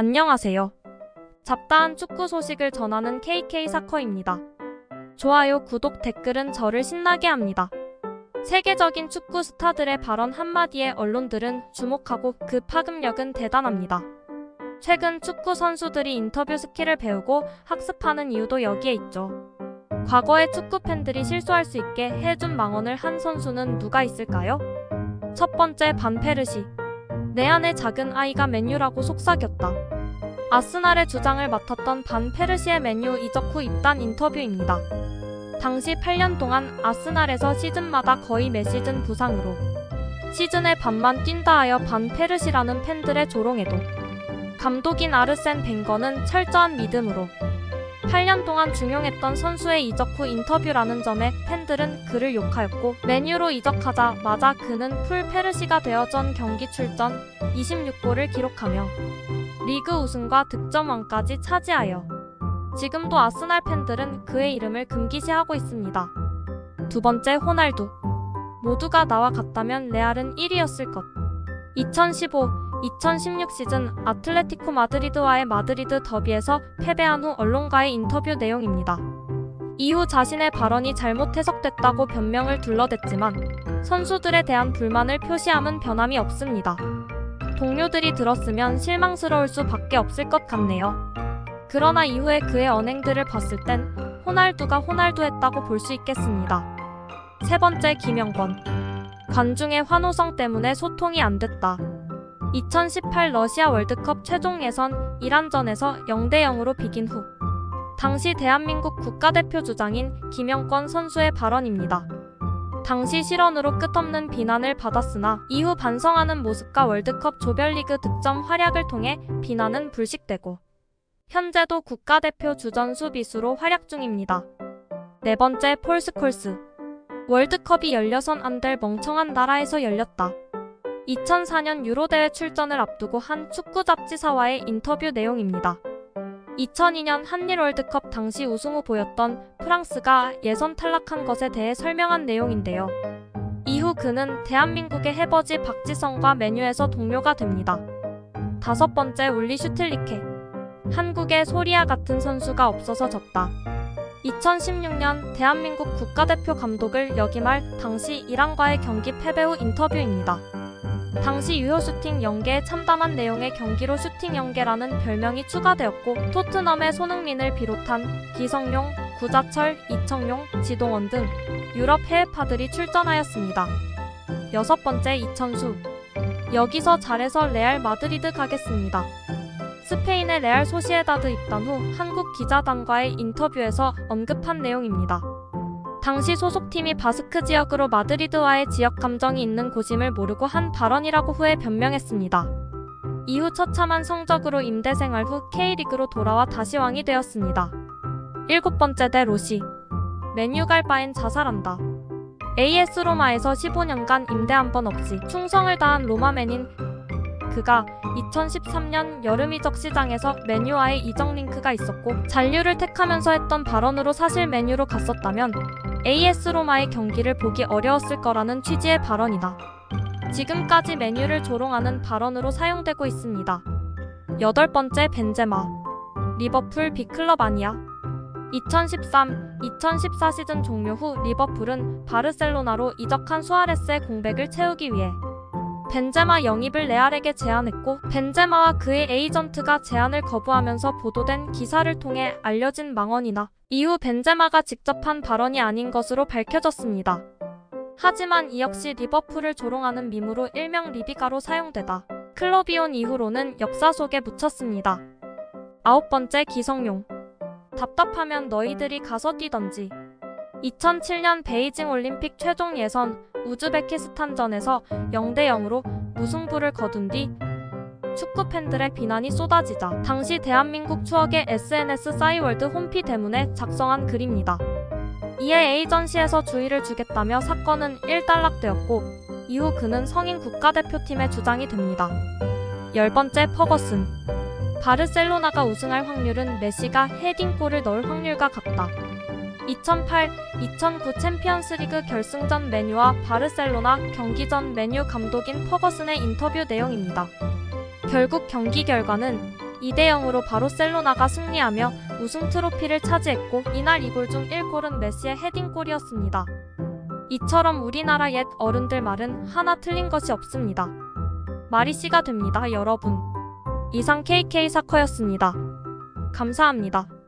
안녕하세요. 잡다한 축구 소식을 전하는 KK사커입니다. 좋아요, 구독, 댓글은 저를 신나게 합니다. 세계적인 축구 스타들의 발언 한마디에 언론들은 주목하고 그 파급력은 대단합니다. 최근 축구 선수들이 인터뷰 스킬을 배우고 학습하는 이유도 여기에 있죠. 과거에 축구 팬들이 실수할 수 있게 해준 망언을 한 선수는 누가 있을까요? 첫 번째, 반 페르시. 내 안에 작은 아이가 맨유라고 속삭였다. 아스날의 주장을 맡았던 반 페르시의 맨유 이적 후 입단 인터뷰입니다. 당시 8년 동안 아스날에서 시즌마다 거의 매 시즌 부상으로 시즌의 반만 뛴다 하여 반 페르시라는 팬들의 조롱에도 감독인 아르센 벵거는 철저한 믿음으로 8년 동안 중용했던 선수의 이적 후 인터뷰라는 점에 팬들은 그를 욕하였고, 맨유로 이적하자마자 그는 풀 페르시가 되어 전 경기 출전 26골을 기록하며 리그 우승과 득점왕까지 차지하여 지금도 아스날 팬들은 그의 이름을 금기시하고 있습니다. 두 번째, 호날두. 모두가 나와 같다면 레알은 1위였을 것. 2015-2016 시즌 아틀레티코 마드리드와의 마드리드 더비에서 패배한 후 언론과의 인터뷰 내용입니다. 이후 자신의 발언이 잘못 해석됐다고 변명을 둘러댔지만 선수들에 대한 불만을 표시함은 변함이 없습니다. 동료들이 들었으면 실망스러울 수밖에 없을 것 같네요. 그러나 이후에 그의 언행들을 봤을 땐 호날두가 호날두했다고 볼 수 있겠습니다. 세 번째, 김영권. 관중의 환호성 때문에 소통이 안 됐다. 2018 러시아 월드컵 최종 예선 이란전에서 0대0으로 비긴 후 당시 대한민국 국가대표 주장인 김영권 선수의 발언입니다. 당시 실언으로 끝없는 비난을 받았으나 이후 반성하는 모습과 월드컵 조별리그 득점 활약을 통해 비난은 불식되고 현재도 국가대표 주전 수비수로 활약 중입니다. 네 번째, 폴 스콜스. 월드컵이 열려선 안 될 멍청한 나라에서 열렸다. 2004년 유로대회 출전을 앞두고 한 축구 잡지사와의 인터뷰 내용입니다. 2002년 한일 월드컵 당시 우승 후보였던 프랑스가 예선 탈락한 것에 대해 설명한 내용인데요. 이후 그는 대한민국의 해버지 박지성과 맨유에서 동료가 됩니다. 다섯 번째, 울리 슈틸리케. 한국에 소리아 같은 선수가 없어서 졌다. 2016년 대한민국 국가대표 감독을 역임할 당시 이란과의 경기 패배 후 인터뷰입니다. 당시 유효 슈팅 연계에 참담한 내용의 경기로 슈팅 연계라는 별명이 추가되었고, 토트넘의 손흥민을 비롯한 기성용, 구자철, 이청용, 지동원 등 유럽 해외파들이 출전하였습니다. 여섯 번째, 이천수. 여기서 잘해서 레알 마드리드 가겠습니다. 스페인의 레알 소시에다드 입단 후 한국 기자단과의 인터뷰에서 언급한 내용입니다. 당시 소속팀이 바스크 지역으로 마드리드와의 지역 감정이 있는 곳임을 모르고 한 발언이라고 후에 변명했습니다. 이후 처참한 성적으로 임대 생활 후 K리그로 돌아와 다시 왕이 되었습니다. 일곱 번째, 데 로시. 맨유 갈 바엔 자살한다. AS 로마에서 15년간 임대 한 번 없이 충성을 다한 로마맨인 그가 2013년 여름 이적 시장에서 맨유와의 이적 링크가 있었고 잔류를 택하면서 했던 발언으로 사실 맨유로 갔었다면 AS 로마의 경기를 보기 어려웠을 거라는 취지의 발언이다. 지금까지 맨유를 조롱하는 발언으로 사용되고 있습니다. 여덟 번째, 벤제마. 리버풀 B클럽 아니야? 2013-2014 시즌 종료 후 리버풀은 바르셀로나로 이적한 수아레스의 공백을 채우기 위해 벤제마 영입을 레알에게 제안했고, 벤제마와 그의 에이전트가 제안을 거부하면서 보도된 기사를 통해 알려진 망언이나 이후 벤제마가 직접 한 발언이 아닌 것으로 밝혀졌습니다. 하지만 이 역시 리버풀을 조롱하는 밈으로 일명 리비가로 사용되다 클럽이 온 이후로는 역사 속에 묻혔습니다. 아홉 번째, 기성용. 답답하면 너희들이 가서 뛰던지. 2007년 베이징 올림픽 최종 예선 우즈베키스탄전에서 0대0으로 무승부를 거둔 뒤 축구 팬들의 비난이 쏟아지자 당시 대한민국 추억의 SNS 싸이월드 홈피 대문에 작성한 글입니다. 이에 에이전시에서 주의를 주겠다며 사건은 일단락되었고 이후 그는 성인 국가대표팀의 주장이 됩니다. 열 번째, 퍼거슨. 바르셀로나가 우승할 확률은 메시가 헤딩골을 넣을 확률과 같다. 2008-2009 챔피언스리그 결승전 맨유와 바르셀로나 경기 전 맨유 감독인 퍼거슨의 인터뷰 내용입니다. 결국 경기 결과는 2대 0으로 바르셀로나가 승리하며 우승 트로피를 차지했고 이날 2골 중 1골은 메시의 헤딩골이었습니다. 이처럼 우리나라 옛 어른들 말은 하나 틀린 것이 없습니다. 말이 씨가 됩니다, 여러분. 이상 KK 사커였습니다. 감사합니다.